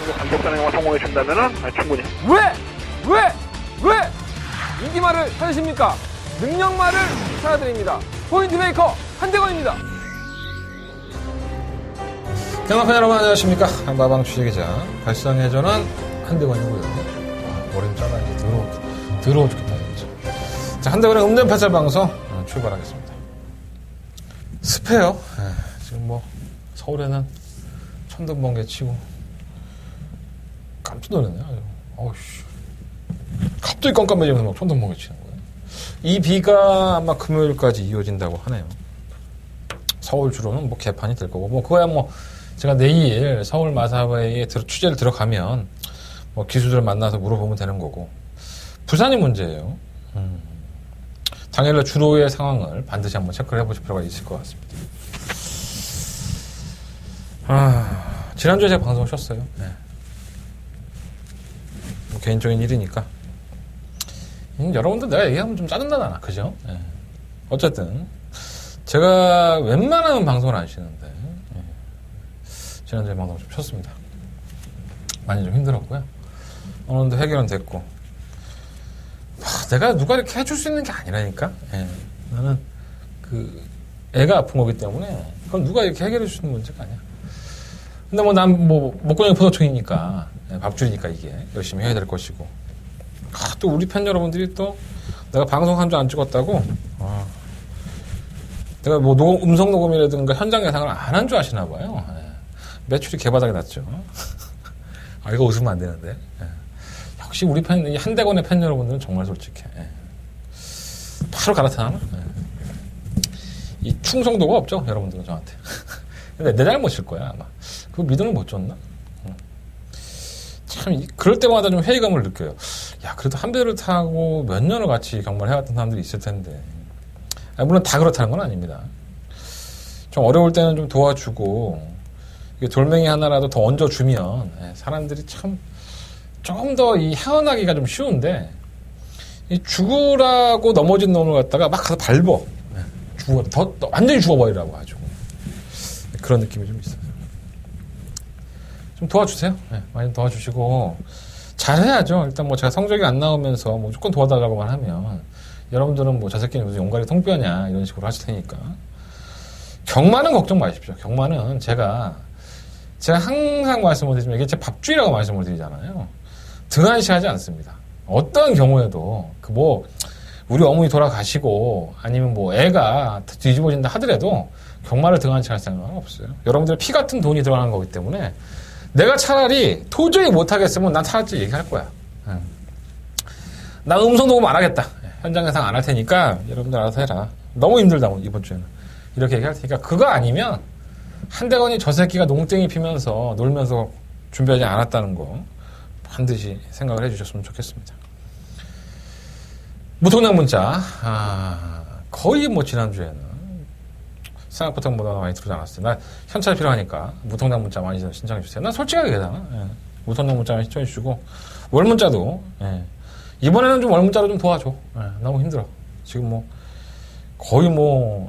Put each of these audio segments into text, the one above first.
정도 감독단에 성공해 준다면은 충분히. 왜 인기말을 찾으십니까? 능력말을 찾아드립니다. 포인트 메이커 한대건입니다. 경마팬 여러분 안녕하십니까? 마방 취재기자 발상의 전환 한대건이고요. 머리는 잘라 이제 더러워 죽겠다 진짜. 자, 한대건의 음대파살 방송 출발하겠습니다. 습해요. 지금 뭐 서울에는 천둥번개 치고 깜짝 놀랐네요. 어우씨, 갑자기 깜깜해지면서 막 천둥번개 치는 거예요. 이 비가 아마 금요일까지 이어진다고 하네요. 서울 주로는 뭐 개판이 될 거고, 뭐 그거야 뭐 제가 내일 서울 마사회에 취재를 들어가면 뭐 기수들 만나서 물어보면 되는 거고, 부산이 문제예요. 당일날 주로의 상황을 반드시 한번 체크를 해보실 필요가 있을 것 같습니다. 지난주에 제가 방송을 쉬었어요. 네. 뭐 개인적인 일이니까. 여러분들 내가 얘기하면 좀 짜증나잖아. 그죠? 네. 어쨌든 제가 웬만하면 방송을 안 쉬는데 지난주에 방송을 좀 쉬었습니다. 많이 좀 힘들었고요. 오늘도 해결은 됐고, 내가 누가 이렇게 해줄 수 있는 게 아니라니까. 나는 애가 아픈 거기 때문에 그건 누가 이렇게 해결해 줄 수 있는 문제가 아니야. 근데 뭐 난 목걸이 포도청이니까, 밥줄이니까 이게 열심히 해야 될 것이고, 또 우리 팬 여러분들이 또 내가 방송 한 주 안 찍었다고, 내가 뭐 음성 녹음이라든가 현장 예상을 안 한 줄 아시나 봐요. 매출이 개바닥이 났죠. 이거 웃으면 안 되는데. 역시 우리 팬, 한대건의 팬 여러분들은 정말 솔직해. 바로 갈아타나? 이 충성도가 없죠, 여러분들은 저한테. 근데 내 잘못일 거야, 아마. 그 믿음을 못 줬나? 참, 그럴 때마다 좀 회의감을 느껴요. 야, 그래도 한 배를 타고 몇 년을 같이 경마를 해왔던 사람들이 있을 텐데. 물론 다 그렇다는 건 아닙니다. 좀 어려울 때는 좀 도와주고, 돌멩이 하나라도 더 얹어주면, 사람들이 참, 조금 더 헤어나기가 좀 쉬운데, 죽으라고 넘어진 놈을 갖다가 막 가서 밟어. 완전히 죽어버리라고 가지고. 그런 느낌이 좀 있어요. 좀 도와주세요. 많이 도와주시고, 잘해야죠. 일단 뭐 제가 성적이 안 나오면서 무조건 도와달라고만 하면, 여러분들은 뭐 저 새끼는 무슨 용가리 통뼈냐, 이런 식으로 하실 테니까. 경마는 걱정 마십시오. 경마는 제가 항상 말씀을 드리지만, 이게 제 밥주의라고 말씀을 드리잖아요. 등한시하지 않습니다. 어떤 경우에도, 우리 어머니 돌아가시고, 아니면 애가 뒤집어진다 하더라도, 경마를 등한시할 생각은 없어요. 여러분들 피 같은 돈이 들어가는 거기 때문에, 내가 차라리 도저히 못하겠으면 난 차라리 얘기할 거야. 나 음성 녹음 안 하겠다. 현장 예상 안 할 테니까, 여러분들 알아서 해라. 너무 힘들다, 이번 주에는. 이렇게 얘기할 테니까, 그거 아니면, 한대건이 저 새끼가 농땡이 피면서, 놀면서 준비하지 않았다는 거, 반드시 생각을 해주셨으면 좋겠습니다. 무통장 문자, 거의 지난주에는 생각보다 많이 들어오지 않았어요. 나 현찰 필요하니까 무통장 문자 많이 신청해주세요. 난 솔직하게 얘기하잖아. 무통장 문자 많이 신청해주시고, 월 문자도, 이번에는 좀 월 문자로 좀 도와줘. 너무 힘들어. 지금 거의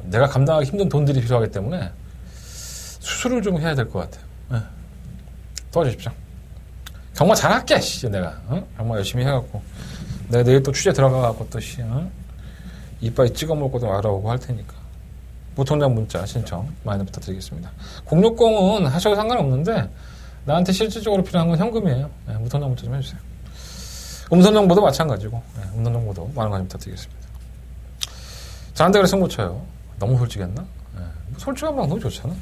내가 감당하기 힘든 돈들이 필요하기 때문에 수술을 좀 해야 될 것 같아요. 도와주십시오. 경마 잘할게, 내가. 경마 열심히 해갖고. 내가 내일 또 취재 들어가갖고 또, 이빨 찍어 먹을 것도 알아보고 할 테니까. 무통장 문자 신청 많이 부탁드리겠습니다. 060은 하셔도 상관없는데, 나한테 실질적으로 필요한 건 현금이에요. 무통장 문자 좀 해주세요. 음성 정보도 마찬가지고, 음성 정보도 많은 관심 부탁드리겠습니다. 자, 한대건의 승부처요. 너무 솔직했나? 솔직한 방송 좋잖아.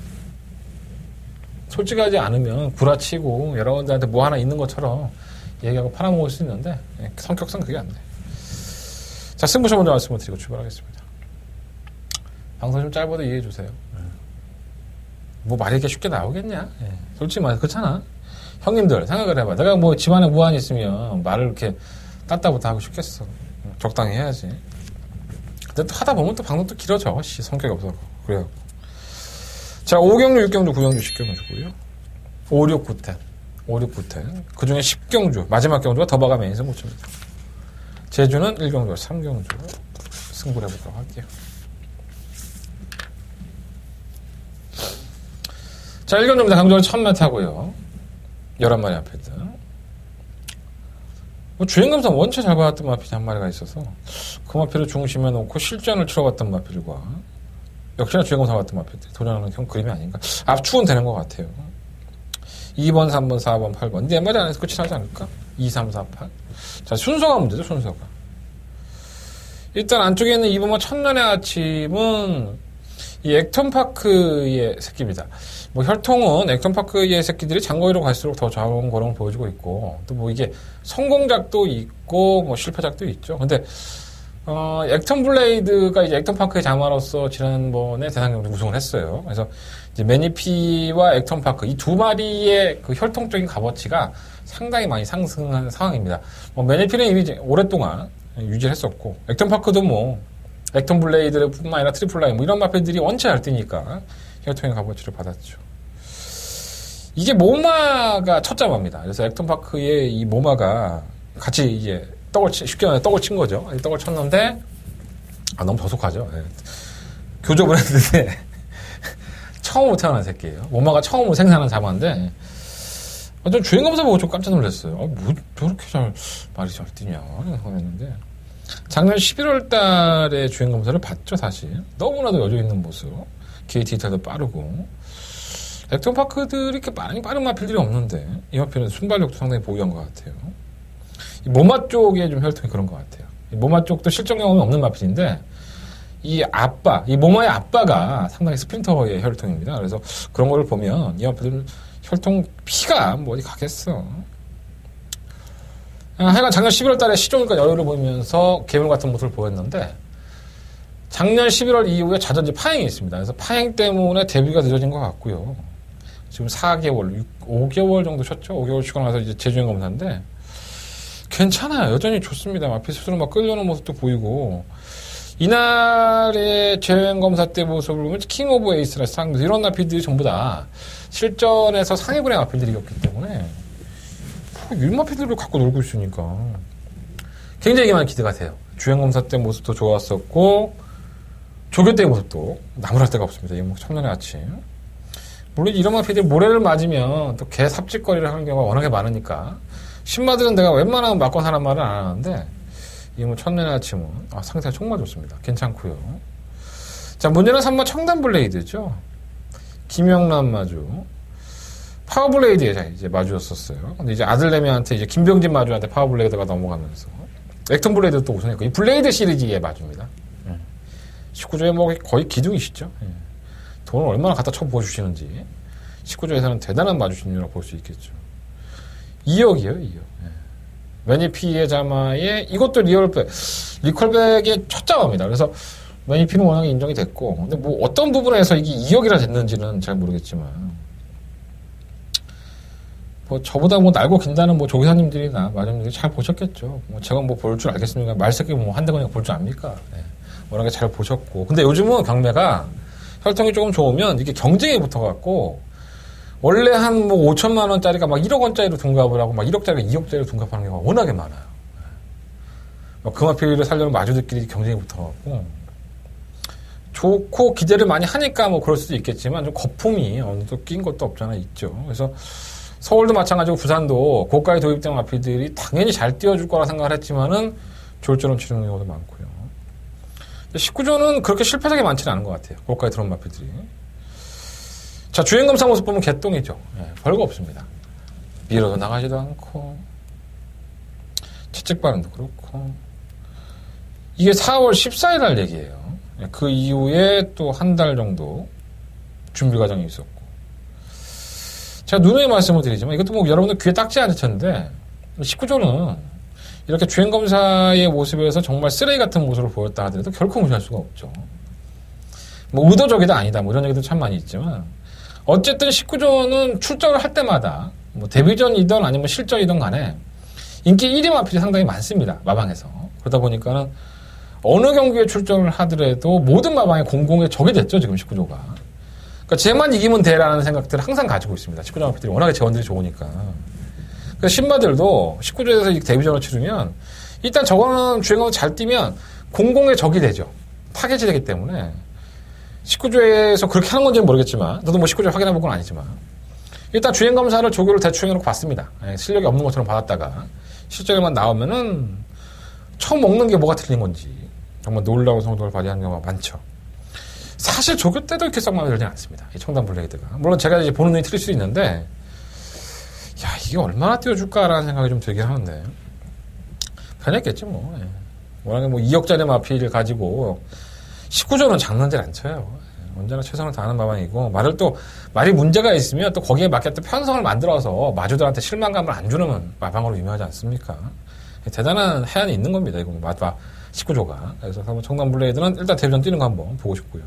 솔직하지 않으면 구라치고 여러분들한테 뭐 하나 있는 것처럼 얘기하고 팔아먹을 수 있는데, 성격상 그게 안 돼. 자, 승부처 먼저 말씀을 드리고 출발하겠습니다. 방송 좀 짧아도 이해해 주세요. 말이 이렇게 쉽게 나오겠냐? 솔직히 말해서 그렇잖아. 형님들 생각을 해봐. 내가 집안에 무한이 있으면 말을 이렇게 따따부터 하고 싶겠어. 적당히 해야지. 근데 또 하다 보면 또 방송 또 길어져. 성격이 없어서. 그래갖고. 자, 5경주, 6경주, 9경주, 10경주고요. 5, 6, 9텐. 5, 6, 9텐. 그 중에 10경주. 마지막 경주가 더바가 메인 승부처입니다. 제주는 1경주, 3경주. 승부를 해보도록 할게요. 자, 1경주입니다. 강조는 1000m 타고요. 11마리 마필들. 주행감사 원체 잘 받았던 마필이 한 마리가 있어서 그 마필을 중심에 놓고 실전을 치러봤던 마필과 역시나 주행감사 받았던 마필들 도전하는 그림이 아닌가. 압축은 되는 것 같아요. 2번, 3번, 4번, 8번. 4마리 안에서 끝이 나지 않을까? 2, 3, 4, 8. 자, 순서가 문제죠, 순서가. 일단 안쪽에 있는 2번만 첫날의 아침은 이 액턴파크의 새끼입니다. 뭐 혈통은 액턴파크의 새끼들이 장거리로 갈수록 더 좋은 거를 보여주고 있고, 또 뭐 이게 성공작도 있고, 뭐 실패작도 있죠. 근데, 액턴 블레이드가 이제 액턴파크의 자마로서 지난번에 대상경기 우승을 했어요. 그래서 이제 매니피와 액턴파크 이 두 마리의 그 혈통적인 값어치가 상당히 많이 상승한 상황입니다. 매니피는 이미 오랫동안 유지를 했었고, 액턴파크도 뭐, 액턴 블레이드뿐만 아니라 트리플라인 뭐 이런 마필들이 원체 잘 뛰니까 혈통의 값어치를 받았죠. 이게 모마가 첫 자마입니다. 그래서 액턴파크의 이 모마가 같이 이제 쉽게 말해 떡을 친 거죠. 떡을 쳤는데, 너무 저속하죠. 예. 교접을 했는데, 처음으로 태어난 새끼예요. 모마가 처음으로 생산한 자마인데, 전 주행검사 보고 좀 깜짝 놀랐어요. 뭐 저렇게 말이 잘 뛰냐 생각했는데, 작년 11월 달에 주행검사를 봤죠, 사실. 너무나도 여유 있는 모습. 게이트 이탈도 빠르고. 액턴파크들이 이렇게 많이 빠른 마필들이 없는데, 이 마필은 순발력도 상당히 보유한 것 같아요. 이 모마 쪽에 좀 혈통이 그런 것 같아요. 이 모마 쪽도 실전 경험이 없는 마필인데, 이 모마의 아빠가 상당히 스프린터의 혈통입니다. 그래서 그런 거를 보면, 이 마필은 혈통 피가 뭐 어디 가겠어. 하여간 작년 11월 달에 시종일관 여유를 보이면서 괴물 같은 모습을 보였는데, 작년 11월 이후에 자전지 파행이 있습니다. 그래서 파행 때문에 데뷔가 늦어진 것 같고요. 지금 4개월, 5개월 정도 쉬었죠? 5개월 쉬고 나서 이제 재주행 검사인데, 괜찮아요. 여전히 좋습니다. 마필 스스로 막 끌려오는 모습도 보이고, 이날의 재주행 검사 때 모습을 보면 킹 오브 에이스라 상대 이런 마필들이 전부 다 실전에서 상위군의 마필들이었기 때문에, 율마필들을 갖고 놀고 있으니까 굉장히 많은 기대가 돼요. 주행검사 때 모습도 좋았었고, 조교 때의 모습도 나무랄 데가 없습니다. 이 첫날의 아침. 물론 이런 마필들이 모래를 맞으면 또 개 삽질거리를 하는 경우가 워낙에 많으니까 신마들은 내가 웬만하면 맞고 사는 말은 안 하는데, 이 첫날의 아침은 상태가 정말 좋습니다. 괜찮고요. 자, 문제는 3번 청단 블레이드죠. 김영란 마주. 파워블레이드에 이제 마주였었어요. 근데 이제 아들내미한테 이제 김병진 마주한테 파워블레이드가 넘어가면서 액턴 블레이드도 또 우승했고, 이 블레이드 시리즈의 마주입니다. 19조에 뭐 거의 기둥이시죠. 돈을 얼마나 갖다 쳐 부어주시는지 19조에서는 대단한 마주신이라고 볼 수 있겠죠. 2억이에요, 2억. 매니피의 자마에 이것도 리컬백의 첫 자마입니다. 그래서 매니피는 워낙에 인정이 됐고, 근데 뭐 어떤 부분에서 이게 2억이나 됐는지는 잘 모르겠지만, 뭐 저보다 뭐 날고 긴다는 뭐 조기사님들이나 마장님들이 잘 보셨겠죠. 뭐 제가 뭐 볼 줄 알겠습니까? 말새끼 뭐 한대건이가 볼 줄 압니까? 워낙에 잘 보셨고. 근데 요즘은 경매가 혈통이 조금 좋으면 이게 경쟁이 붙어갖고, 원래 한 뭐 5천만 원짜리가 막 1억 원짜리로 둔갑을 하고 막 1억짜리가 2억짜리로 둔갑하는 경우가 워낙에 많아요. 그 마필을 살려면 마주들끼리 경쟁이 붙어갖고, 좋고 기대를 많이 하니까 뭐 그럴 수도 있겠지만 좀 거품이 어느 정도 낀 것도 없잖아 있죠. 그래서 서울도 마찬가지고 부산도 고가에 도입된 마필들이 당연히 잘 띄워줄 거라 생각을 했지만은 졸전을 치르는 경우도 많고요. 19조는 그렇게 실패작이 많지는 않은 것 같아요. 고가에 들어온 마필들이. 자, 주행검사 모습 보면 개똥이죠. 별거 없습니다. 밀어도 나가지도 않고, 채찍 반응도 그렇고. 이게 4월 14일 날 얘기예요. 그 이후에 또 한 달 정도 준비 과정이 있었고. 제가 누누이 말씀을 드리지만 이것도 뭐 여러분들 귀에 딱지 않을 텐데, 19조는 이렇게 주행검사의 모습에서 정말 쓰레기 같은 모습을 보였다 하더라도 결코 무시할 수가 없죠. 뭐 의도적이다 아니다 뭐 이런 얘기도 참 많이 있지만, 어쨌든 19조는 출전을 할 때마다 뭐 데뷔전이든 아니면 실전이든 간에 인기 1위 마필이 상당히 많습니다. 마방에서. 그러다 보니까는 어느 경기에 출전을 하더라도 모든 마방의 공공의 적이 됐죠, 지금 19조가. 그러니까 쟤만 이기면 돼라는 생각들을 항상 가지고 있습니다. 19조 마필들이 워낙에 재원들이 좋으니까. 그래서 신마들도 19조에서 데뷔전을 치르면 일단 저거는 주행으로 잘 뛰면 공공의 적이 되죠. 타겟이 되기 때문에 19조에서 그렇게 하는 건지는 모르겠지만, 저도 뭐 19조 확인해 본 건 아니지만, 일단 주행검사를 조교를 대충 해놓고 봤습니다. 실력이 없는 것처럼 받았다가 실전에만 나오면은 처음 먹는 게 뭐가 틀린 건지 정말 놀라운 성적을 발휘하는 경우가 많죠. 사실 조교 때도 이렇게 썩 마음에 들지 않습니다. 이 청담 블레이드가. 물론 제가 이제 보는 눈이 틀릴 수도 있는데, 야, 이게 얼마나 띄워줄까라는 생각이 좀 들긴 하는데, 편했겠지, 뭐. 워낙에 뭐 2억짜리 마필을 가지고 19조는 장난질 안 쳐요. 언제나 최선을 다하는 마방이고, 말이 문제가 있으면 또 거기에 맞게 또 편성을 만들어서 마주들한테 실망감을 안 주는 마방으로 유명하지 않습니까? 대단한 해안이 있는 겁니다. 이거 마방 19조가. 그래서 한번 청담 블레이드는 일단 데뷔전 뛰는 거 한번 보고 싶고요.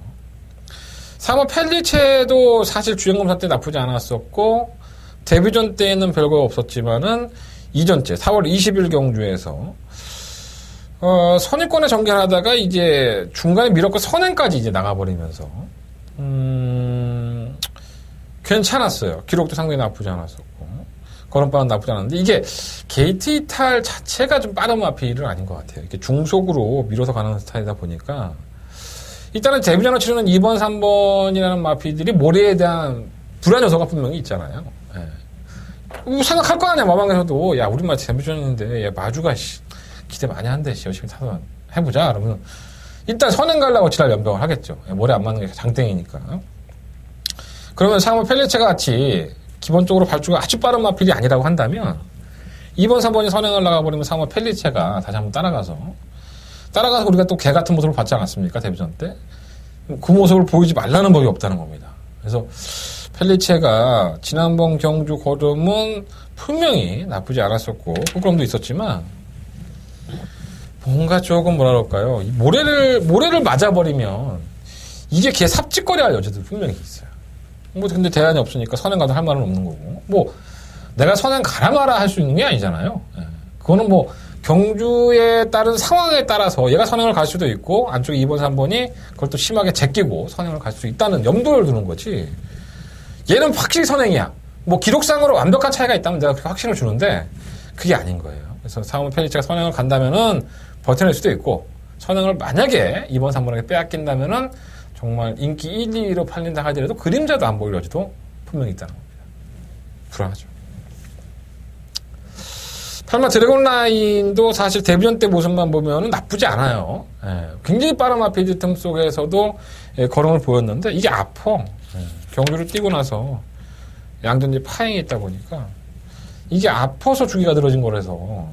3호 펠리체도 사실 주행검사 때 나쁘지 않았었고, 데뷔전 때는 별거 없었지만은, 이전째 4월 20일 경주에서, 선행권에 전개하다가 이제 중간에 밀었고 선행까지 이제 나가버리면서, 괜찮았어요. 기록도 상당히 나쁘지 않았었고, 걸음바는 나쁘지 않았는데, 이게 게이트 이탈 자체가 좀 빠른 마필은 아닌 것 같아요. 이렇게 중속으로 밀어서 가는 스타일이다 보니까, 일단은 데뷔전을 치르는 2번, 3번이라는 마필들이 모래에 대한 불안 요소가 분명히 있잖아요. 예. 생각할 거 아니야, 마방에서도. 야, 우리 마 데뷔전인데, 야, 마주가, 기대 많이 한대, 열심히 타서 해보자. 그러면, 일단 선행 가려고 지랄 연병을 하겠죠. 예, 모래 안 맞는 게 장땡이니까. 그러면 상호 펠리체가 같이, 기본적으로 발주가 아주 빠른 마필이 아니라고 한다면, 2번, 3번이 선행을 나가버리면 상호 펠리체가 다시 한번 따라가서 우리가 또 개 같은 모습을 봤지 않았습니까? 데뷔전 때. 그 모습을 보이지 말라는 법이 없다는 겁니다. 그래서 펠리체가 지난번 경주 걸음은 분명히 나쁘지 않았었고 부끄럼도 있었지만 뭔가 조금 뭐라 그럴까요? 모래를 맞아버리면 이게 개 삽짓거리 할 여자들 분명히 있어요. 뭐 근데 대안이 없으니까 선행 가도 할 말은 없는 거고 뭐 내가 선행 가라 마라 할 수 있는 게 아니잖아요. 그거는 뭐 경주에 따른 상황에 따라서 얘가 선행을 갈 수도 있고 안쪽에 2번, 3번이 그걸 또 심하게 제끼고 선행을 갈 수 있다는 염두를 두는 거지. 얘는 확실히 선행이야. 뭐 기록상으로 완벽한 차이가 있다면 내가 그렇게 확신을 주는데 그게 아닌 거예요. 그래서 상호 펠리체가 선행을 간다면은 버텨낼 수도 있고 선행을 만약에 2번, 3번에게 빼앗긴다면은 정말 인기 1, 2위로 팔린다 하더라도 그림자도 안 보일 여지도 분명히 있다는 겁니다. 불안하죠. 8마 드래곤 라인도 사실 데뷔전 때 모습만 보면 나쁘지 않아요. 굉장히 빠른 마필드 틈 속에서도 걸음을 보였는데 이게 아파. 경주를 뛰고 나서 양전지 파행이 있다 보니까 이게 아파서 주기가 늘어진 거라서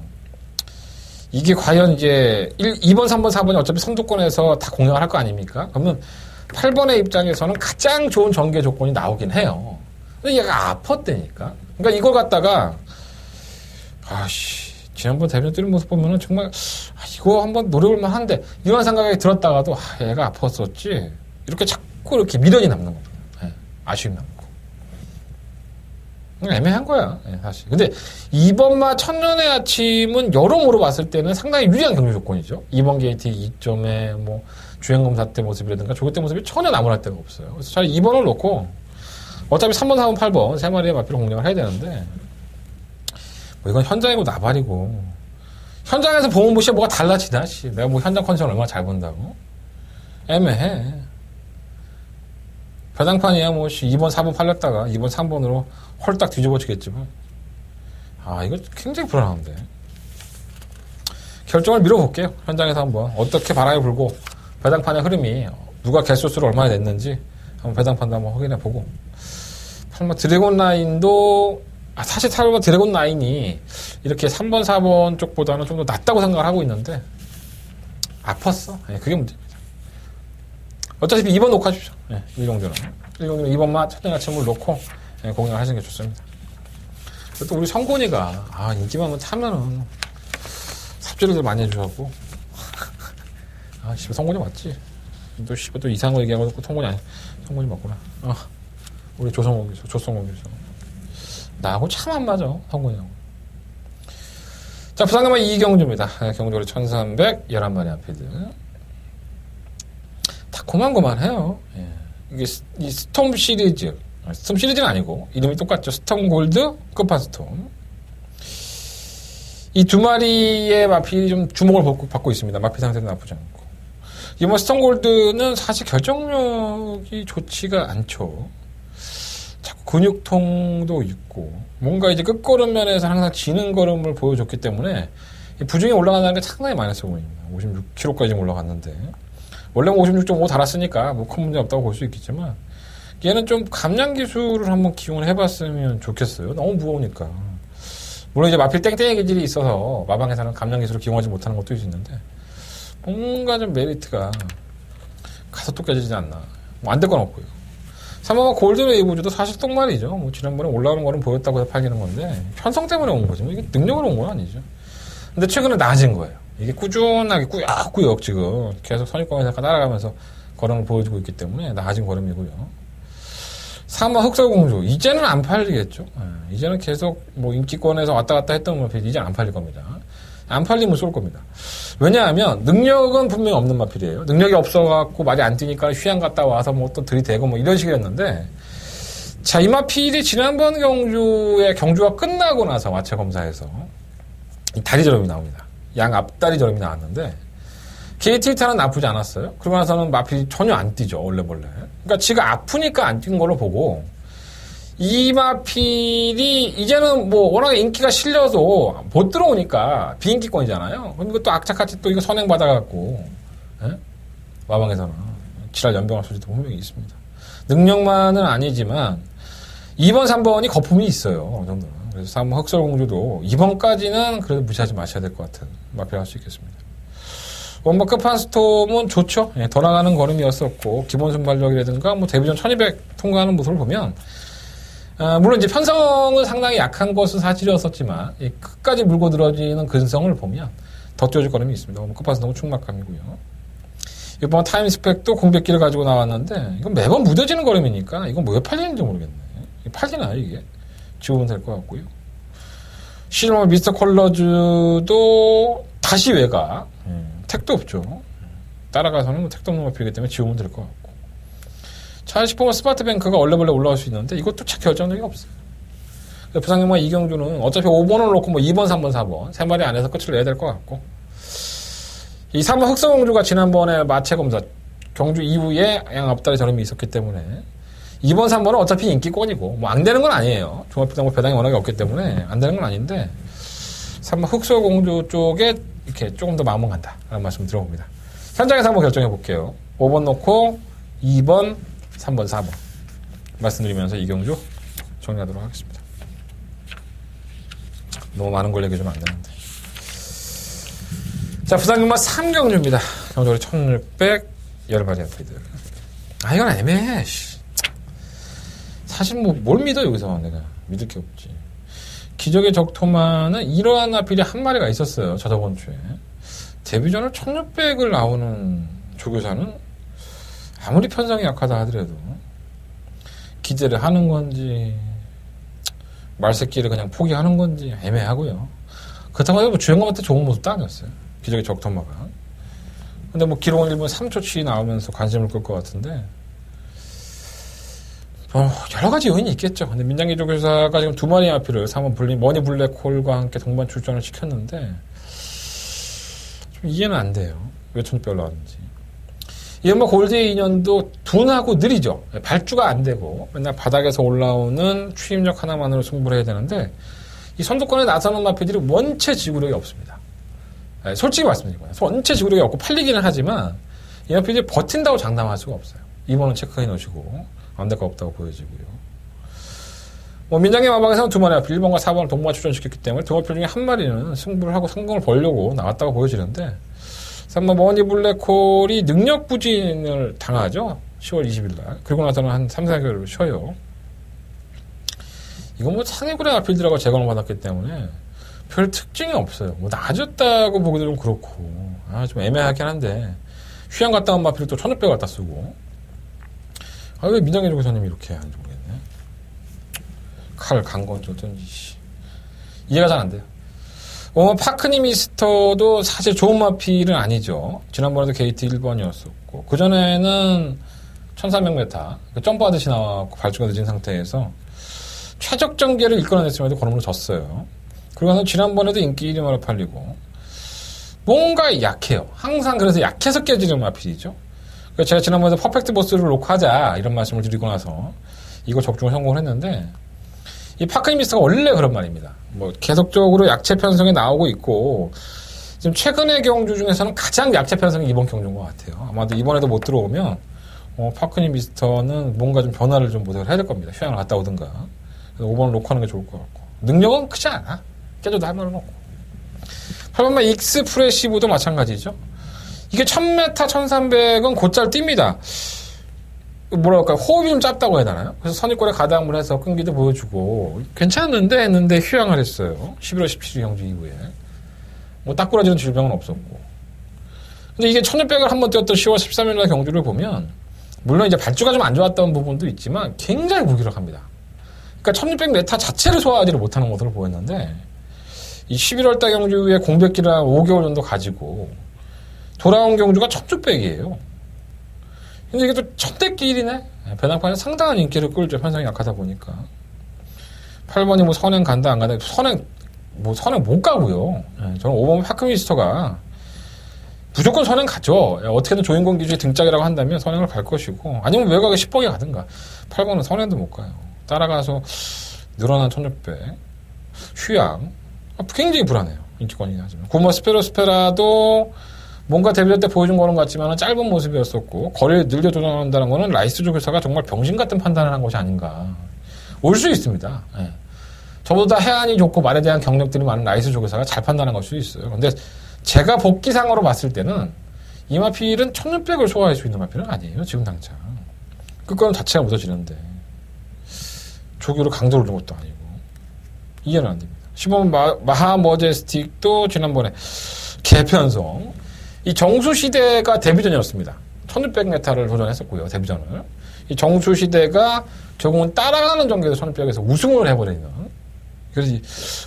이게 과연 이제 2번, 3번, 4번이 어차피 선두권에서 다 공략을 할 거 아닙니까? 그러면 8번의 입장에서는 가장 좋은 전개 조건이 나오긴 해요. 근데 얘가 아팠다니까. 그러니까 이걸 갖다가 지난번 데뷔전 뛰는 모습 보면은 정말 이거 한번 노려볼만 한데 이런 생각이 들었다가도 얘가 아팠었지 이렇게 자꾸 이렇게 미련이 남는 겁니다. 아쉬움이 남고 애매한 거야 사실. 근데 2번마 천년의 아침은 여러모로 봤을 때는 상당히 유리한 경주 조건이죠. 2번 게이트 2점에 뭐 주행검사 때 모습이라든가 조교 때 모습이 전혀 나무랄 데가 없어요. 그래서 차라리 2번을 놓고 어차피 3번, 4번, 8번 세 마리의 마필을 공략을 해야 되는데 뭐 이건 현장이고 나발이고 현장에서 보면 뭐 뭐가 달라지나 내가 뭐 현장 컨디션을 얼마나 잘 본다고 애매해. 배당판이야 뭐 2번 4번 팔렸다가 2번 3번으로 홀딱 뒤집어지겠지만 이거 굉장히 불안한데 결정을 미뤄볼게요. 현장에서 한번 어떻게 바람이 불고 배당판의 흐름이 누가 개수수를 얼마나 냈는지 한번 배당판도 한번 확인해보고 8번 드래곤 라인도 사실 8번 드래곤 라인이 이렇게 3번 4번 쪽보다는 좀 더 낫다고 생각을 하고 있는데 아팠어. 그게 문제입니다. 어차피 2번 놓고 하십시오. 이 정도는 2번만 첫째 아침을 놓고 공략을 하시는 게 좋습니다. 또 우리 성곤이가 인기만 타면은 삽질을 많이 해주셨고 씨발 성곤이 맞지? 또 이상한 거 얘기하고 성곤이 아니 성곤이 맞구나. 우리 조성욱이죠. 나하고 참 안 맞아 성곤이하고. 자 부산가마 이경주입니다. 경주로 1311마리 앞필드. 다 고만고만해요. 이게 이 스톰 시리즈는 아니고 이름이 똑같죠. 스톰 골드, 끝판스톰. 이 두 마리의 마필이 좀 주목을 받고 있습니다. 마필 상태도 나쁘지 않고. 이번 스톰 골드는 사실 결정력이 좋지가 않죠. 자꾸 근육통도 있고 뭔가 이제 끝걸음 면에서 항상 지는 걸음을 보여줬기 때문에 부중에 올라간다는 게 상당히 마이너스 보입니다. 56kg까지 올라갔는데 원래 56.5 달았으니까 뭐 큰 문제 없다고 볼 수 있겠지만 얘는 좀 감량 기술을 한번 기용을 해봤으면 좋겠어요. 너무 무거우니까. 물론 이제 마필 땡땡이 기질이 있어서 마방에서는 감량 기술을 기용하지 못하는 것도 있는데 뭔가 좀 메리트가 가서 또 깨지지 않나. 뭐 안 될 건 없고요. 3번은 골드레이브즈도 사실 똥말이죠. 뭐 지난번에 올라오는 거는 보였다고 해서 팔리는 건데 편성 때문에 온 거지. 뭐 이게 능력으로 온 건 아니죠. 근데 최근에 나아진 거예요. 이게 꾸준하게 꾸역꾸역 지금 계속 선입견에서 따라가면서 걸음을 보여주고 있기 때문에 나아진 걸음이고요. 3번 흑설공주. 이제는 안 팔리겠죠. 이제는 계속 뭐 인기권에서 왔다 갔다 했던 마필이 이제 안 팔릴 겁니다. 안 팔리면 쏠 겁니다. 왜냐하면 능력은 분명히 없는 마필이에요. 능력이 없어갖고 말이 안 뛰니까 휴양 갔다 와서 뭐 또 들이대고 뭐 이런 식이었는데 자, 이 마필이 지난번 경주가 끝나고 나서 마체 검사에서 이 다리 저름이 나옵니다. 양 앞다리 저름이 나왔는데 KT1타는 나쁘지 않았어요. 그러고 나서는 마필이 전혀 안 뛰죠. 원래. 그러니까 지가 아프니까 안 뛴 걸로 보고 이 마필이 이제는 뭐 워낙에 인기가 실려도 못 들어오니까 비인기권이잖아요. 그럼 이것도 악착같이 또 이거 선행받아갖고 마방에서는 지랄 연병할 소리도 분명히 있습니다. 능력만은 아니지만 2번, 3번이 거품이 있어요. 어느 정도는. 그래서 3번 흑설공주도 2번까지는 그래도 무시하지 마셔야 될 것 같은 마필 할 수 있겠습니다. 원박 끝판 스톰은 좋죠. 예, 더 나가는 걸음이었었고 기본 순발력이라든가 뭐 데뷔전 1200 통과하는 모습을 보면 물론 이제 편성은 상당히 약한 것은 사실이었었지만 끝까지 물고 늘어지는 근성을 보면 더 뛰어질 걸음이 있습니다. 원박 끝판 스톰은 충막감이고요. 이번 타임 스펙도 공백기를 가지고 나왔는데 이건 매번 무뎌지는 걸음이니까 이건 왜 팔리는지 모르겠네. 팔리나요 이게? 지우면 될 것 같고요. 실버 미스터 컬러즈도 다시 외가 택도 없죠. 따라가서는 뭐 택도 없는 마필이기 때문에 지우면 될 것 같고. 차 싶으면 스마트뱅크가 얼레벌레 올라올 수 있는데 이것도 차 결정력이 없어요. 부상경마 이경주는 어차피 5번을 놓고 뭐 2번, 3번, 4번 세 마리 안에서 끝을 내야 될 것 같고 이 3번 흑성공주가 지난번에 마체 검사 경주 이후에 양 앞다리 저름이 있었기 때문에 2번, 3번은 어차피 인기권이고 뭐 안 되는 건 아니에요. 종합부담고 배당이 워낙에 없기 때문에 안 되는 건 아닌데 3번 흑설공주 쪽에 이렇게 조금 더 마음은 간다 라는 말씀 들어봅니다. 현장에서 한번 결정해 볼게요. 5번 놓고 2번, 3번, 4번 말씀드리면서 이경주 정리하도록 하겠습니다. 너무 많은 걸 얘기해주면 안 되는데. 자, 부산경마 3경주입니다. 경주거리 1600 10마리 아피드. 이건 애매해. 사실 뭐 뭘 믿어 여기서 내가 믿을 게 없지. 기적의 적토마는 이러한 아필이 한 마리가 있었어요. 저번 주에. 데뷔전을 1600을 나오는 조교사는 아무리 편성이 약하다 하더라도 기대를 하는 건지 말새끼를 그냥 포기하는 건지 애매하고요. 그렇다고 해도 뭐 주행감한테 좋은 모습도 아니었어요. 기적의 적토마가. 근데 뭐 기록은 1분 3초치 나오면서 관심을 끌 것 같은데 여러 가지 요인이 있겠죠. 근데 민장기 조교사가 지금 두 마리 아피를 3번 머니 블랙홀과 함께 동반 출전을 시켰는데 좀 이해는 안 돼요. 왜 1600 올라왔는지. 이건 뭐 골드의 인연도 둔하고 느리죠. 발주가 안 되고 맨날 바닥에서 올라오는 추임력 하나만으로 승부를 해야 되는데 이 선두권에 나서는 마피들이 원체 지구력이 없습니다. 솔직히 말씀드리고요. 원체 지구력이 없고 팔리기는 하지만 이 마피들이 버틴다고 장담할 수가 없어요. 2번은 체크해 놓으시고 안 될 거 없다고 보여지고요. 뭐 민장의 마방에서는 두 마리 앞에 1번과 4번을 동반 출전시켰기 때문에 두 마필 중에 한 마리는 승부를 하고 성공을 보려고 나왔다고 보여지는데 3번 머니 블랙홀이 능력 부진을 당하죠. 10월 20일 날. 그리고 나서는 한 3, 4개월 쉬어요. 이건 뭐 상해구려 아필들하고 제거를 받았기 때문에 별 특징이 없어요. 뭐 나아졌다고 보기도 좀 그렇고 좀 애매하긴 한데 휴양 갔다 온 마필을 또 1600 갖다 쓰고 왜 민장의 조교사님이 이렇게 하는지 모르겠네. 칼 간 건지 어쩐지 이해가 잘 안 돼요. 파크니 미스터도 사실 좋은 마필은 아니죠. 지난번에도 게이트 1번이었었고 그전에는 1300m 점프하듯이 나와서 발주가 늦은 상태에서 최적 전개를 이끌어냈음에도 걸음으로 졌어요. 그리고 나서 지난번에도 인기 1위마로 팔리고 뭔가 약해요. 항상 그래서 약해서 깨지는 마필이죠. 제가 지난번에 퍼펙트 보스를 놓고 하자 이런 말씀을 드리고 나서 이거 적중을 성공을 했는데 이 파크니미스터가 원래 그런 말입니다. 뭐 계속적으로 약체 편성이 나오고 있고 지금 최근의 경주 중에서는 가장 약체 편성이 이번 경주인 것 같아요. 아마도 이번에도 못 들어오면 파크니미스터는 뭔가 좀 변화를 좀 모색을 해야 될 겁니다. 휴양을 갔다 오든가. 그래서 5번을 놓고 하는 게 좋을 것 같고 능력은 크지 않아. 깨져도 할 말은 없고 8번만 익스프레시브도 마찬가지죠. 이게 1000m, 1300은 곧잘 뜁니다. 뭐랄까, 호흡이 좀 짧다고 해야 되나요? 그래서 선입골에 가담을 해서 끈기도 보여주고, 괜찮은데 했는데 휴양을 했어요. 11월 17일 경주 이후에. 뭐, 딱 부러지는 질병은 없었고. 근데 이게 1600을 한번 뛰었던 10월 13일날 경주를 보면, 물론 이제 발주가 좀 안 좋았던 부분도 있지만, 굉장히 무기력합니다. 그러니까 1600 메타 자체를 소화하지를 못하는 것으로 보였는데, 이 11월달 경주에 공백기를 한 5개월 정도 가지고, 돌아온 경주가 1600이에요. 근데 이게 또 첫대길이네? 배낭판에 상당한 인기를 끌죠. 편성이 약하다 보니까. 8번이 뭐 선행 간다, 안 간다. 선행 못 가고요. 저는 5번 파크미스터가 무조건 선행 가죠. 어떻게든 조인공 기주의 등짝이라고 한다면 선행을 갈 것이고, 아니면 외곽에 10번에 가든가. 8번은 선행도 못 가요. 따라가서 늘어난 1600. 휴양. 굉장히 불안해요. 인기권이긴 하지만. 9번 스페라도 뭔가 데뷔할 때 보여준 거는 같지만 짧은 모습이었었고 거리를 늘려 도전한다는 거는 라이스 조교사가 정말 병신 같은 판단을 한 것이 아닌가. 올 수 있습니다. 예. 저보다 해안이 좋고 말에 대한 경력들이 많은 라이스 조교사가 잘 판단한 걸 수도 있어요. 근데 제가 복귀상으로 봤을 때는 이 마필은 1600을 소화할 수 있는 마필은 아니에요. 지금 당장. 끝거는 자체가 묻어지는데 조교를 강도를 준 것도 아니고 이해는 안 됩니다. 15번 마하 머제스틱도 지난번에 개편성 이 정수시대가 데뷔전이었습니다. 1600m를 도전했었고요. 데뷔전을. 이 정수시대가 결국은 따라가는 전개에서 1600에서 우승을 해버리는. 그래서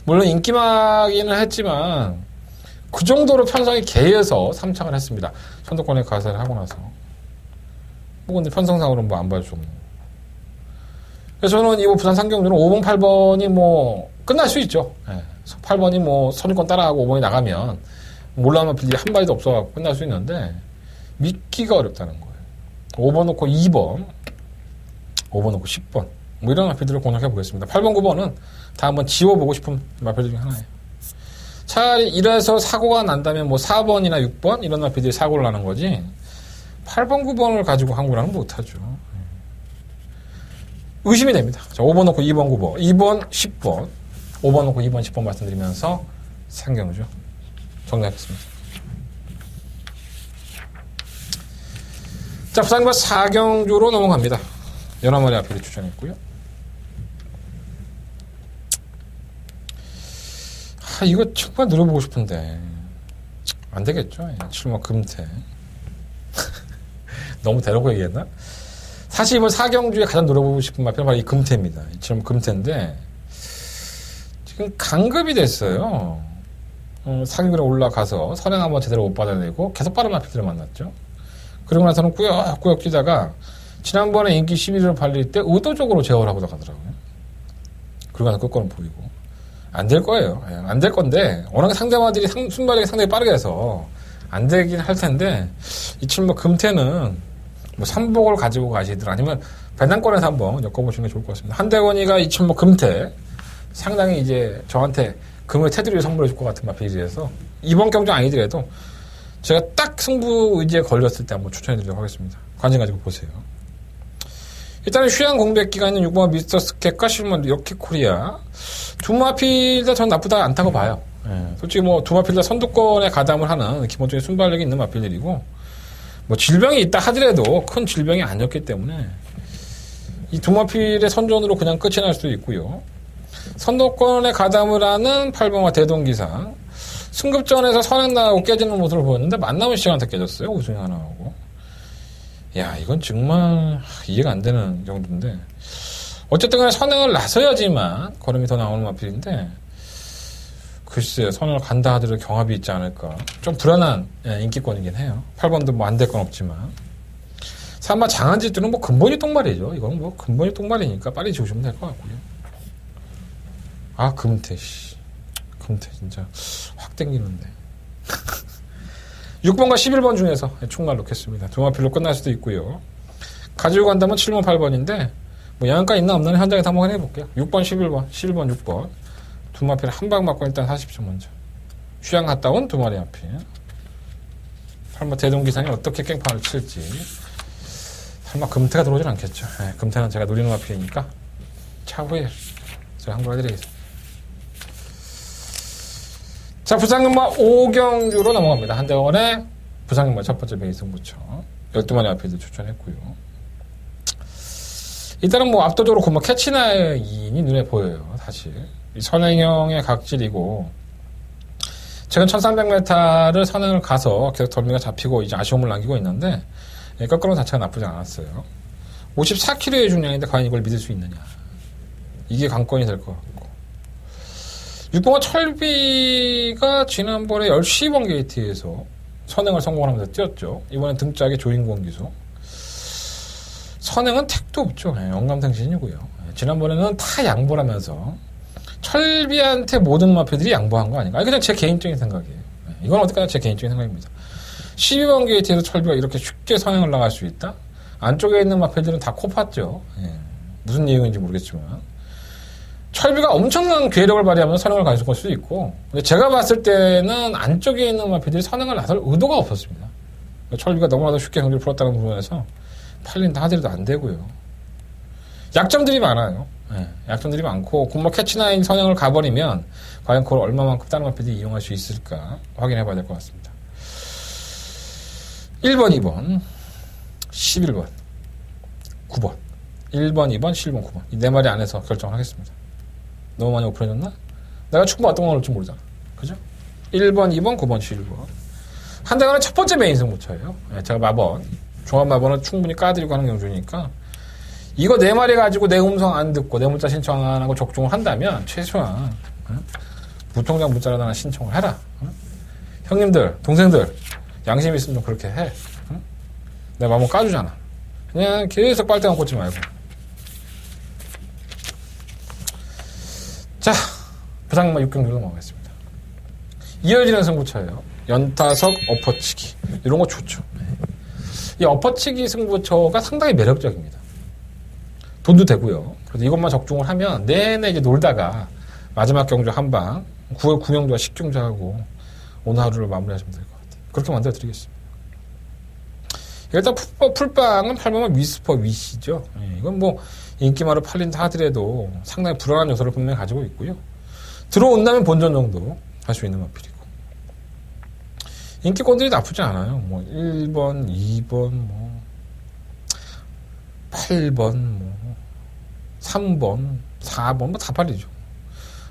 물론 인기마기는 했지만 그 정도로 편성이 개해서 3착을 했습니다. 선두권에 가세를 하고 나서. 뭐 근데 편성상으로는 뭐 안 봐주죠. 그래서 저는 이 부산 상경주는 5번, 8번이 뭐 끝날 수 있죠. 네. 8번이 뭐 선두권 따라가고 5번이 나가면 몰라만 빌리 한 마리도 없어갖고 끝날 수 있는데 믿기가 어렵다는 거예요. 5번 놓고 2번 5번 놓고 10번 뭐 이런 마필들을 공략해 보겠습니다. 8번 9번은 다 한번 지워보고 싶은 마필들 중에 하나예요. 차라리 이래서 사고가 난다면 뭐 4번이나 6번 이런 마필들이 사고를 나는 거지 8번 9번을 가지고 항구라는 못하죠. 의심이 됩니다. 자, 5번 놓고 2번 9번 2번 10번 5번 놓고 2번 10번 말씀드리면서 상경주 정리하겠습니다. 자, 부산과 4경주로 넘어갑니다. 11마리 앞에 추천했고요. 이거 정말 누려보고 싶은데 안 되겠죠. 7번 금태 너무 대놓고 얘기했나? 사실 이번 4경주에 가장 누려보고 싶은 마필은 바로 이 금태입니다. 7번 금태인데 지금 강급이 됐어요. 상위권에 올라가서 선행 한번 제대로 못 받아내고 계속 빠른 마필들을 만났죠. 그리고 나서는 꾸역꾸역 뛰다가 지난번에 인기 11위를 발릴 때 의도적으로 제어를 하고 나가더라고요. 그러고 나서 끝거는 보이고 안 될 거예요. 안 될 건데 워낙 상대마들이 순발력이 상당히 빠르게 해서 안 되긴 할 텐데 이 친구 금태는 뭐 삼복을 가지고 가시든 아니면 배낭권에서 한번 엮어보시는 게 좋을 것 같습니다. 한대건이가 이 친구 금태 상당히 이제 저한테 금을 테두리를 선물해 줄 것 같은 마필이라서 이번 경주 아니더라도 제가 딱 승부 의지에 걸렸을 때 한번 추천해 드리도록 하겠습니다. 관심 가지고 보세요. 일단은 휴양 공백 기간 있는 6번 미스터 스캣과 10번 이렇게 코리아 두 마필 다 전 나쁘다 않다고 봐요. 솔직히 뭐 두 마필 다 선두권에 가담을 하는 기본적인 순발력이 있는 마필들이고 뭐 질병이 있다 하더라도 큰 질병이 아니었기 때문에 이 두 마필의 선전으로 그냥 끝이 날 수도 있고요. 선두권에 가담을 하는 8번과 대동기상 승급전에서 선행 나가고 깨지는 모습을 보였는데 만남은 시간한테 깨졌어요. 우승이 하나 하고 야 이건 정말 이해가 안 되는 정도인데 어쨌든 간에 선행을 나서야지만 걸음이 더 나오는 마필인데 글쎄요 선행을 간다 하더라도 경합이 있지 않을까 좀 불안한 인기권이긴 해요. 8번도 뭐 안 될 건 없지만 3번 장한질주는 뭐 근본이 똥말이죠. 이건 뭐 근본이 똥말이니까 빨리 지우시면 될 것 같고요. 아 금태 금태 진짜 확 땡기는데 6번과 11번 중에서 총괄 놓겠습니다. 두 마필로 끝날 수도 있고요. 가지고 간다면 7번 8번인데 뭐 영양가 있나 없나 현장에서 한번 해볼게요. 6번, 11번, 11번, 6번. 두 마피를 한 방 맞고 일단 하십시오, 먼저. 휴양 갔다 온 두 마리 앞에. 설마 대동기상이 어떻게 깽판을 칠지. 설마 금태가 들어오진 않겠죠. 네, 금태는 제가 노리는 마피이니까 차후에 제가 항복해 드리겠습니다. 자, 부상금마 5경주로 넘어갑니다. 한대원의 부상금마 첫 번째 베이스 승부처. 12마리 마피들 추천했고요. 일단은 뭐 압도적으로 고마 캐치나인이 눈에 보여요, 사실. 이 선행형의 각질이고, 최근 1300m를 선행을 가서 계속 덜미가 잡히고 이제 아쉬움을 남기고 있는데, 거꾸로 자체가 나쁘지 않았어요. 54kg의 중량인데 과연 이걸 믿을 수 있느냐. 이게 관건이 될 것 같고. 6번과 철비가 지난번에 12번 게이트에서 선행을 성공하면서 뛰었죠. 이번엔 등짝에 조인공 기소. 선행은 택도 없죠. 영감탱신이고요. 지난번에는 다 양보를 하면서 철비한테 모든 마피들이 양보한 거 아닌가. 그냥 제 개인적인 생각이에요. 이건 어떡하나 제 개인적인 생각입니다. 12번 게이트에서 철비가 이렇게 쉽게 선행을 나갈 수 있다? 안쪽에 있는 마피들은 다 코 팠죠. 무슨 이유인지 모르겠지만. 철비가 엄청난 괴력을 발휘하면서 선행을 가져갈 수도 있고, 근데 제가 봤을 때는 안쪽에 있는 마피들이 선행을 나설 의도가 없었습니다. 철비가 너무나도 쉽게 경기를 풀었다는 부분에서 팔린다 하더라도 안 되고요. 약점들이 많아요. 약점들이 많고, 굿모 캐치나인 선행을 가버리면 과연 그걸 얼마만큼 다른 마피들이 이용할 수 있을까 확인해 봐야 될 것 같습니다. 1번, 2번, 11번, 9번. 1번, 2번, 11번, 9번. 이 네 마리 안에서 결정을 하겠습니다. 너무 많이 오픈해줬나? 내가 축구 어떤 거 올지 모르잖아. 그죠? 1번, 2번, 9번, 11번. 한대가는 첫 번째 메인 승부처예요. 제가 마번, 종합 마번은 충분히 까드리고 하는 경주니까 이거 네 마리 가지고 내 음성 안 듣고 내 문자 신청 안 하고 적중을 한다면 최소한 부통장 문자라도 하나 신청을 해라. 형님들, 동생들 양심 있으면 좀 그렇게 해. 내가 마번 까주잖아. 그냥 계속 빨대만 꽂지 말고. 자, 부상마 6경주로 넘어가겠습니다. 이어지는 승부처예요. 연타석, 엎어치기. 이런 거 좋죠. 이 엎어치기 승부처가 상당히 매력적입니다. 돈도 되고요. 그래서 이것만 적중을 하면 내내 이제 놀다가 마지막 경주 한 방, 9월 9경주와 10경주하고 오늘 하루를 마무리하시면 될 것 같아요. 그렇게 만들어 드리겠습니다. 일단 풀빵은 팔방은 위스퍼 위시죠. 이건 뭐 인기마로 팔린다 하더라도 상당히 불안한 요소를 분명히 가지고 있고요. 들어온다면 본전 정도 할 수 있는 마필이고. 인기권들이 나쁘지 않아요. 뭐 1번, 2번, 뭐 8번, 뭐 3번, 4번 뭐 다 팔리죠.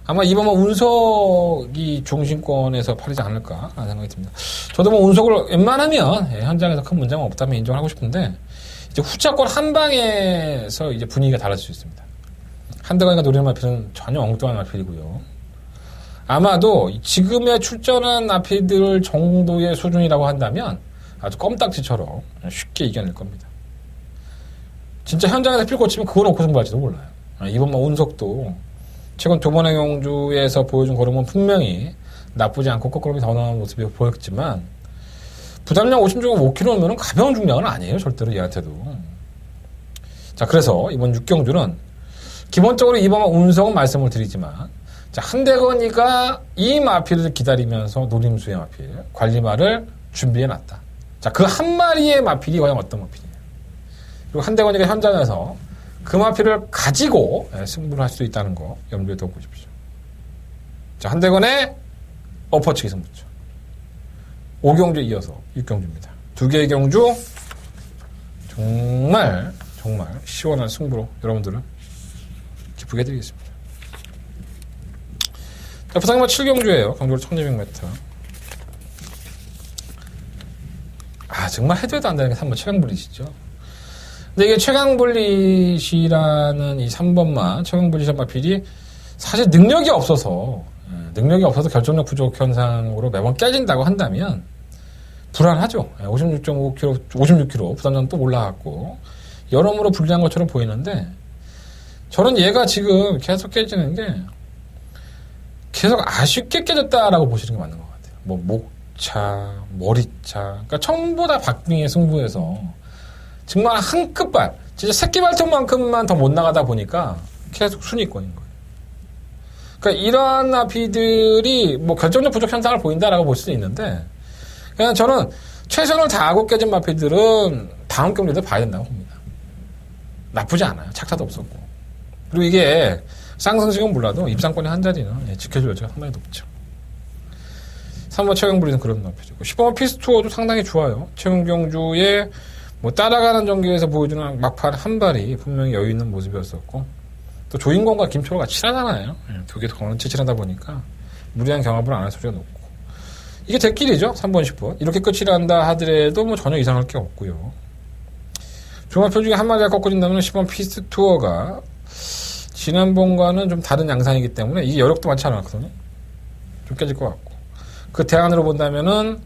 아마 이번만 운석이 중심권에서 팔리지 않을까 하는 생각이 듭니다. 저도 뭐 운석을 웬만하면 현장에서 큰 문제가 없다면 인정을 하고 싶은데 이제 후차권 한 방에서 이제 분위기가 달라질 수 있습니다. 한대관이가 노리는 마필은 전혀 엉뚱한 마필이고요. 아마도 지금의 출전한 마필들 정도의 수준이라고 한다면 아주 껌딱지처럼 쉽게 이겨낼 겁니다. 진짜 현장에서 필 꽂히면 그거 놓고 승부할지도 몰라요. 이번만 운석도 최근 두 번의 경주에서 보여준 걸음은 분명히 나쁘지 않고 거꾸로 더 나은 모습이 보였지만 부담량 56.5kg면 가벼운 중량은 아니에요. 절대로 얘한테도. 자, 그래서 이번 6경주는 기본적으로 이번 운석은 말씀을 드리지만 자, 한대건이가 이 마필을 기다리면서 노림수의 마필, 관리마를 준비해놨다. 자, 그 한 마리의 마필이 과연 어떤 마필이에요? 그리고 한대건이가 현장에서 그 마필을 가지고 승부를 할 수 있다는 거 염두에 두고 보십시오. 자, 한대건의 엎어치기 승부죠. 5경주에 이어서 6경주입니다. 두 개의 경주 정말 시원한 승부로 여러분들을 기쁘게 해드리겠습니다. 자, 부상마 7경주예요. 경주로 1200m. 정말 해도 안 되는 게 3번 최강블릿이죠. 근데 이게 최강블릿이라는 이 3번만 최강블릿 마필이 사실 능력이 없어서 결정력 부족 현상으로 매번 깨진다고 한다면 불안하죠. 56kg 부담량 또 올라갔고 여러모로 불리한 것처럼 보이는데 저는 얘가 지금 계속 깨지는 게 계속 아쉽게 깨졌다라고 보시는 게 맞는 것 같아요. 뭐 목차, 머리차, 그러니까 처음보다 박빙의 승부에서 정말 한 끝발, 진짜 새끼 발톱만큼만 더 못 나가다 보니까 계속 순위권인 거예요. 그러니까 이러한 마피들이 뭐 결정적 부족 현상을 보인다라고 볼 수도 있는데, 그냥 저는 최선을 다하고 깨진 마피들은 다음 경기도 봐야 된다고 봅니다. 나쁘지 않아요. 착차도 없었고. 그리고 이게 쌍승식은 몰라도 입상권의 한 자리는 지켜줄 여지가 상당히 높죠. 3번 최경불이는 그런 마피죠. 10번 피스투어도 상당히 좋아요. 최은경주의 뭐 따라가는 전개에서 보여주는 막판 한 발이 분명히 여유 있는 모습이었었고, 또 조인권과 김초로가 칠하잖아요. 두 개 더 강원치 칠하다 보니까 무리한 경합을 안 할 소리가 높고, 이게 대길이죠. 3번 10번 이렇게 끝이 난다 하더라도 뭐 전혀 이상할 게 없고요. 종합표 중에 한 마리가 꺾어진다면 10번 피스투어가 지난번과는 좀 다른 양상이기 때문에 이게 여력도 많지 않았거든요. 좀 깨질 것 같고, 그 대안으로 본다면은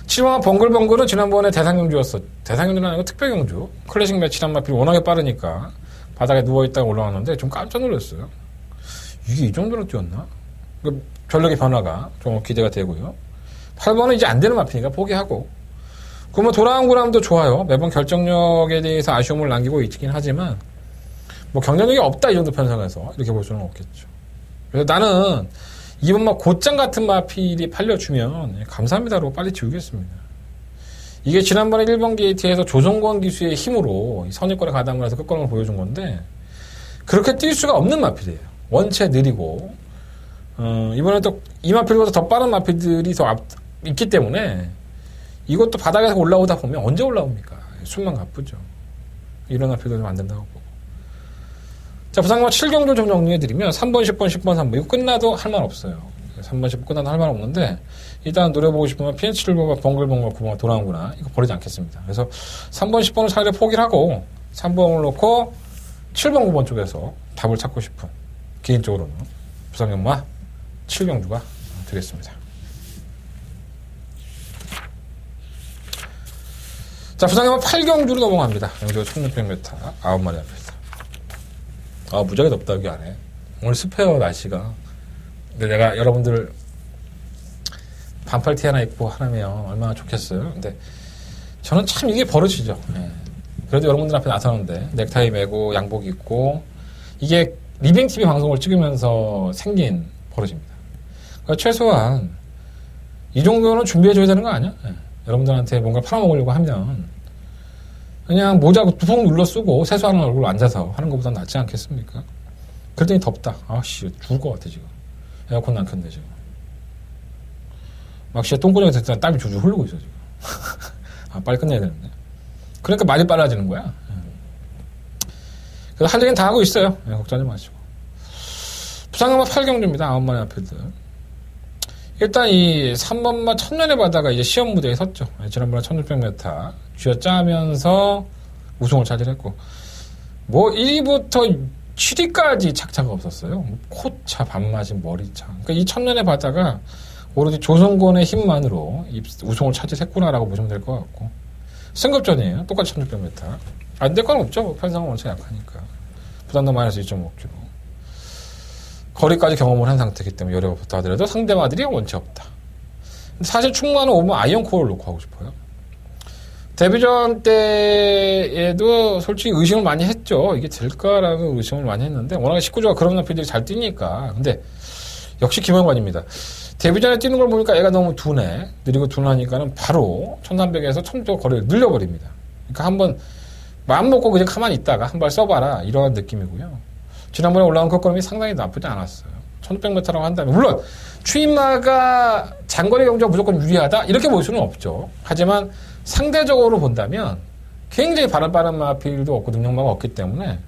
7번 벙글벙글은 지난번에 대상경주였어. 대상경주는 아니고 특별경주. 클래식 매치란 마필이 워낙에 빠르니까 바닥에 누워있다가 올라왔는데 좀 깜짝 놀랐어요. 이게 이 정도로 뛰었나? 그 전력의 변화가 좀 기대가 되고요. 8번은 이제 안 되는 마필이니까 포기하고, 그러면 돌아온 구람도 좋아요. 매번 결정력에 대해서 아쉬움을 남기고 있긴 하지만 뭐 경쟁력이 없다 이 정도 편성해서 이렇게 볼 수는 없겠죠. 그래서 나는 이번 막 곧장 같은 마필이 팔려주면 감사합니다로 빨리 지우겠습니다. 이게 지난번에 1번 게이트에서 조성권 기수의 힘으로 선입권에 가담을 해서 끝걸음을 보여준 건데, 그렇게 뛸 수가 없는 마필이에요. 원체 느리고, 이번에 또 이 마필보다 더 빠른 마필들이 더 있기 때문에 이것도 바닥에서 올라오다 보면 언제 올라옵니까? 숨만 가쁘죠. 이런 마필도 좀 안 된다고 보고. 자, 부상과 7경주 좀 정리해드리면 3번, 10번, 10번, 3번 이거 끝나도 할 말 없어요. 3번, 10번 끝나도 할 말 없는데, 일단 노려보고 싶으면 PN 7번과 벙글벙글 9번가 돌아오구나 이거 버리지 않겠습니다. 그래서 3번, 10번을 차라리 포기를 하고 3번을 놓고 7번, 9번 쪽에서 답을 찾고 싶은, 개인적으로는 부상연마 7경주가 되겠습니다. 자, 부상연마 8경주로 넘어갑니다. 영주가 1600m 9마리 앞에서. 아, 무지하게 덥다 여기 안에. 오늘 습해요 날씨가. 근데 내가 여러분들 반팔 티 하나 입고 하면 얼마나 좋겠어요. 근데 저는 참 이게 버릇이죠. 네. 그래도 여러분들 앞에 나서는데 넥타이 매고 양복 입고, 이게 리빙TV 방송을 찍으면서 생긴 버릇입니다. 그러니까 최소한 이 정도는 준비해줘야 되는 거 아니야? 네. 여러분들한테 뭔가 팔아먹으려고 하면 그냥 모자 두통 눌러 쓰고 세수하는 얼굴로 앉아서 하는 것보다 낫지 않겠습니까? 그랬더니 덥다. 아씨 죽을 것 같아 지금. 에어컨 안 켰는데 지금. 막 진짜 똥구멍에 됐을 때 땀이 줄줄 흐르고 있어 지금. 아, 빨리 끝내야 되는데. 그러니까 말이 빨라지는 거야. 그래서 할 얘기는 다 하고 있어요. 걱정하지 마시고. 부상연마 8경주입니다. 9마리 앞에들. 일단 이 3번마 천년의 바다가 이제 시험 무대에 섰죠. 지난번에 1600m 쥐어짜면서 우승을 차지했고, 뭐 1위부터 7위까지 착차가 없었어요. 코차, 반마진, 머리차. 그러니까 이 천년의 바다가 오로지 조성권의 힘만으로 우승을 차지했구나라고 보시면 될 것 같고, 승급전이에요. 똑같이 1600m. 안 될 건 없죠. 편성은 원체 약하니까. 부담도 마이너스 2.5kg. 거리까지 경험을 한 상태이기 때문에 열이 없다 하더라도 상대마들이 원체 없다. 사실 충무하는 5번 아이언코어를 놓고 하고 싶어요. 데뷔전 때에도 솔직히 의심을 많이 했죠. 이게 될까라는 의심을 많이 했는데, 워낙에 19조가 그런 나피들이 잘 뛰니까. 근데 역시 김영관입니다. 데뷔전에 뛰는 걸 보니까 애가 너무 둔해. 느리고 둔하니까는 바로 1300에서 1600 거리를 늘려버립니다. 그러니까 한번 마음 먹고 그냥 가만히 있다가 한 발 써봐라, 이런 느낌이고요. 지난번에 올라온 컷걸음이 상당히 나쁘지 않았어요. 1600m라고 한다면, 물론 추임마가 장거리 경주가 무조건 유리하다 이렇게 볼 수는 없죠. 하지만 상대적으로 본다면 굉장히 빠른 마필도 없고 능력마가 없기 때문에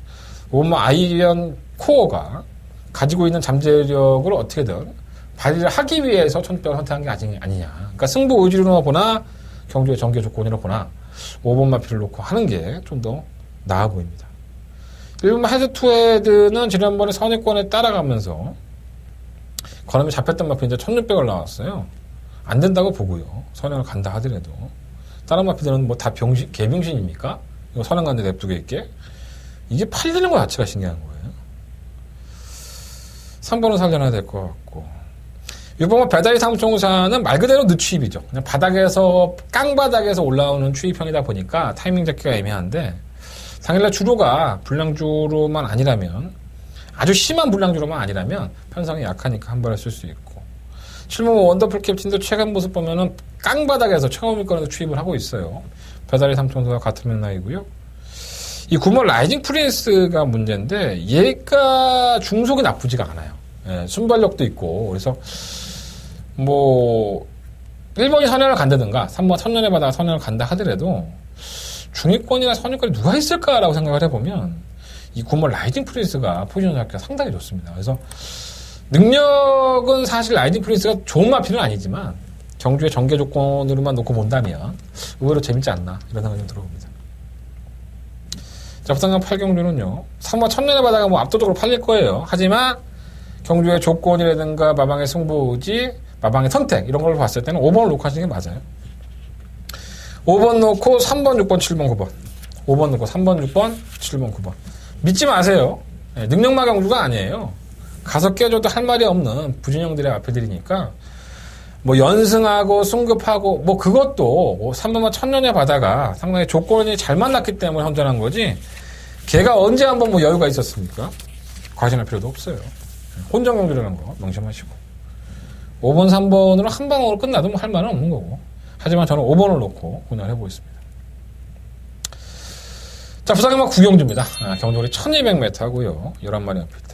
오마 아이언 코어가 가지고 있는 잠재력을 어떻게든 발휘를 하기 위해서 1600을 선택한 게 아니냐. 그러니까 승부 의지로 보나 경주의 전개 조건으로 보나 5번 마필을 놓고 하는 게 좀 더 나아 보입니다. 1번 헤드2헤드는 지난번에 선입권에 따라가면서 걸음이 잡혔던 마필인데 1600을 나왔어요. 안 된다고 보고요. 선행을 간다 하더라도. 다른 마필들은 뭐 다 개병신입니까? 이거 선행 간데 냅두게 있게. 이게 팔리는 거 자체가 신기한 거예요. 3번은 살려놔야 될 것 같고. 6번은 배달이 상무총사는 말 그대로 늦추입이죠. 그냥 바닥에서, 깡바닥에서 올라오는 추입형이다 보니까 타이밍 잡기가 애매한데, 당일날 주로가 불량주로만 아니라면, 아주 심한 불량주로만 아니라면, 편성이 약하니까 한 번에 쓸 수 있고, 7번 원더풀 캡틴도 최근 모습 보면은 깡바닥에서 최고 밀권에서 추입을 하고 있어요. 배달이 상무총사와 같은 맥락이고요. 이 9번 라이징 프린스가 문제인데, 얘가 중속이 나쁘지가 않아요. 예, 순발력도 있고, 그래서, 1번이 선행을 간다든가, 3번 선년에 받아가 선행을 간다 하더라도, 중위권이나 선유권이 누가 있을까라고 생각을 해보면, 이 9번 라이징 프린스가 포지션 잡기가 상당히 좋습니다. 그래서, 능력은 사실 라이징 프린스가 좋은 마피는 아니지만, 경주의 전개 조건으로만 놓고 본다면, 의외로 재밌지 않나, 이런 생각이 좀 들어옵니다. 자, 부산강 8경주는요, 3번 첫년에 받아가 압도적으로 팔릴 거예요. 하지만, 경주의 조건이라든가 마방의 승부지, 마방의 선택 이런 걸 봤을 때는 5번을 놓고 하시는 게 맞아요. 5번 놓고 3번, 6번, 7번, 9번. 5번 놓고 3번, 6번, 7번, 9번. 믿지 마세요. 네, 능력마 경주가 아니에요. 가서 깨줘도 할 말이 없는 부진형들의 앞에들이니까 연승하고 승급하고 그것도 3번만 천년에 받아가 상당히 조건이 잘 만났기 때문에 헌전한 거지 걔가 언제 한번 여유가 있었습니까? 과신할 필요도 없어요. 혼전 경주라는 거 명심하시고 5번, 3번으로 한 방으로 끝나도 할 말은 없는 거고 하지만 저는 5번을 놓고 운영을 해보겠습니다. 자, 부산경마 9경주입니다. 경주거리 1200m 하고요. 11마리 앞이다.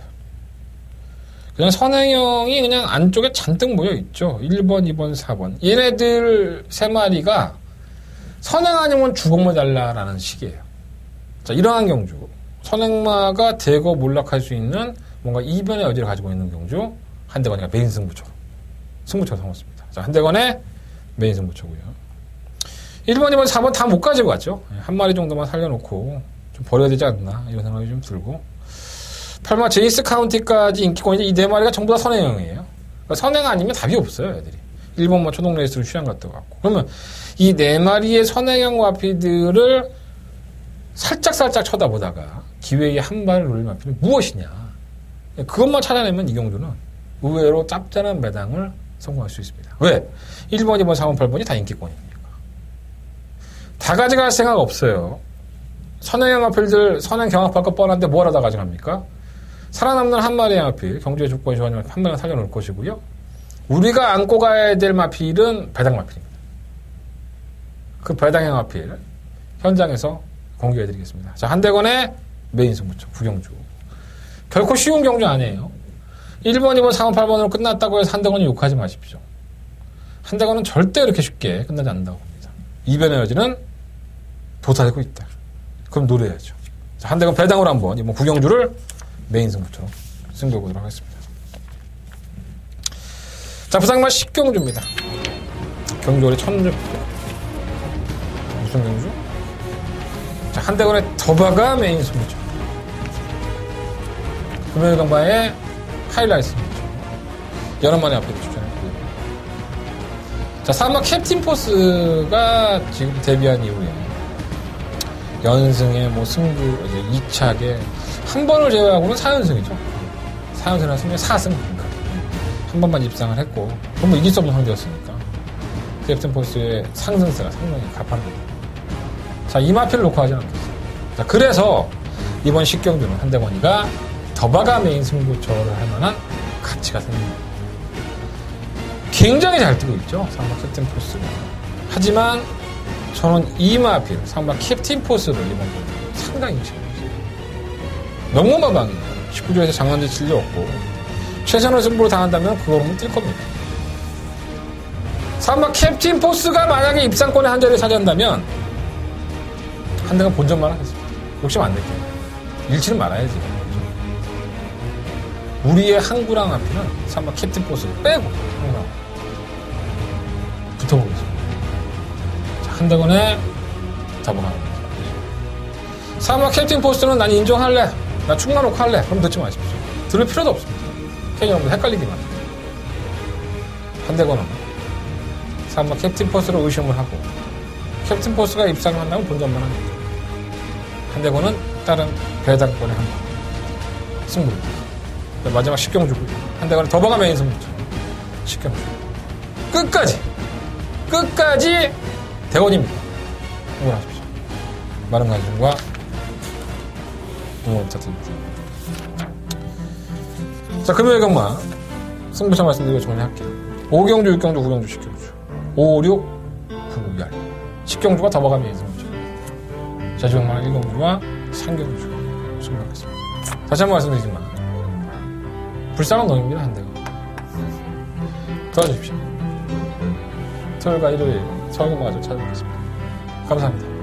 그냥 선행형이 그냥 안쪽에 잔뜩 모여있죠. 1번, 2번, 4번. 얘네들 3마리가 선행 아니면 주공만 달라라는 식이에요. 자, 이러한 경주. 선행마가 대거 몰락할 수 있는 뭔가 이변의 여지를 가지고 있는 경주. 한대건이가 메인 승부처로 삼았습니다. 자, 한대건의 메인 승부처고요. 1번, 2번, 4번 다 못 가지고 갔죠. 한 마리 정도만 살려놓고 좀 버려야 되지 않나 이런 생각이 좀 들고 8번 제이스 카운티까지 인기권이지 이 4마리가 전부 다 선행형이에요. 그러니까 선행 아니면 답이 없어요. 애들이 1번만 초동 레이스로 휴양 갔다 왔고 그러면 이 4마리의 선행형 마피들을 살짝 쳐다보다가 기회에 한 발을 노릴 마피는 무엇이냐 그것만 찾아내면 이 경주는 의외로 짭짤한 매당을 성공할 수 있습니다. 왜? 1번, 2번, 4번, 8번이 다 인기권입니까? 다 가져갈 생각 없어요. 선행형 마필들 선행 경합할 거 뻔한데 뭘 하다 가져갑니까? 살아남는 한 마리의 마필, 경주의 조건이 좋아지면 한 마리만 살려놓을 것이고요. 우리가 안고 가야 될 마필은 배당 마필입니다. 그 배당형 마필 현장에서 공개해드리겠습니다. 자, 한대건의 메인 승부처, 구경주. 결코 쉬운 경주 아니에요. 1번, 2번, 4번, 8번으로 끝났다고 해서 한대건이 욕하지 마십시오. 한대건은 절대 이렇게 쉽게 끝나지 않는다고 봅니다. 이변의 여지는 도사리고 있다. 그럼 노려야죠. 자, 한대건 배당으로 한번 이번 구경주를 메인 승부처럼 승부해보도록 하겠습니다. 자, 부산경마 10경주입니다. 경주거리 1000주. 무슨 경주? 자, 한대건의 더바가 메인 승부처. 금요일경마의 하이라이트 승부처. 11마리 앞에 추천했고요. 자, 3번 캡틴 포스가 지금 데뷔한 이후에 연승에 승부, 이제 2차게 한 번을 제외하고는 4연승이죠. 4연승이나 승에 4승. 한 번만 입상을 했고, 그럼 이길 수 없는 상대였으니까. 캡틴 포스의 상승세가 상당히 가파릅니다. 자, 이 마피를 놓고 하지 않겠습니다. 자, 그래서 이번 10경주는 한대건이가 더바가 메인 승부처를 할 만한 가치가 생깁니다. 굉장히 잘 뜨고 있죠. 상마 캡틴 포스가. 하지만 저는 이 마필, 상마 캡틴 포스를 이번 경기에 상당히 지켜봤어요. 너무 마방이에요. 19조에서 장난질 칠 리 없고 최선을 승부로 당한다면 그거는 뛸 겁니다. 상마 캡틴 포스가 만약에 입상권에 한 자리를 차지한다면 한대건 본전만 하겠습니다. 욕심 안 낼게요. 잃지는 말아야지. 우리의 항구랑 앞에는 상마 캡틴 포스를 빼고 항구랑 붙어보겠습니다. 자, 한대건의 더블합니다. 상마 캡틴 포스는 난 인정할래. 나 충만 놓고 할래. 그럼 듣지 마십시오. 들을 필요도 없습니다. 괜히 여러분 헷갈리기만 합니다. 한대건은 상마 캡틴 포스로 의심을 하고 캡틴 포스가 입상을 한다면 본전만 합니다. 한대건은 다른 배당권의 한 번. 승부입니다. 마지막 10경주고요. 한대건은 더버가 메인 승부죠. 식경주. 끝까지 대원입니다. 응원하십시오. 많은 관심과 응원 부탁드립니다. 자, 금요일 경마 승부차 말씀드리고 정리할게요. 5경주, 6경주, 9경주, 10경주. 5, 6, 9, 10. 10경주가 더버감이 예상이죠. 제주경마 1경주와 3경주 승부하겠습니다. 다시 한번 말씀드리지만 불쌍한 놈입니다. 한 대가. 도와주십시오. 토요일과 일요일 서울경마가 좀 찾아뵙겠습니다. 감사합니다.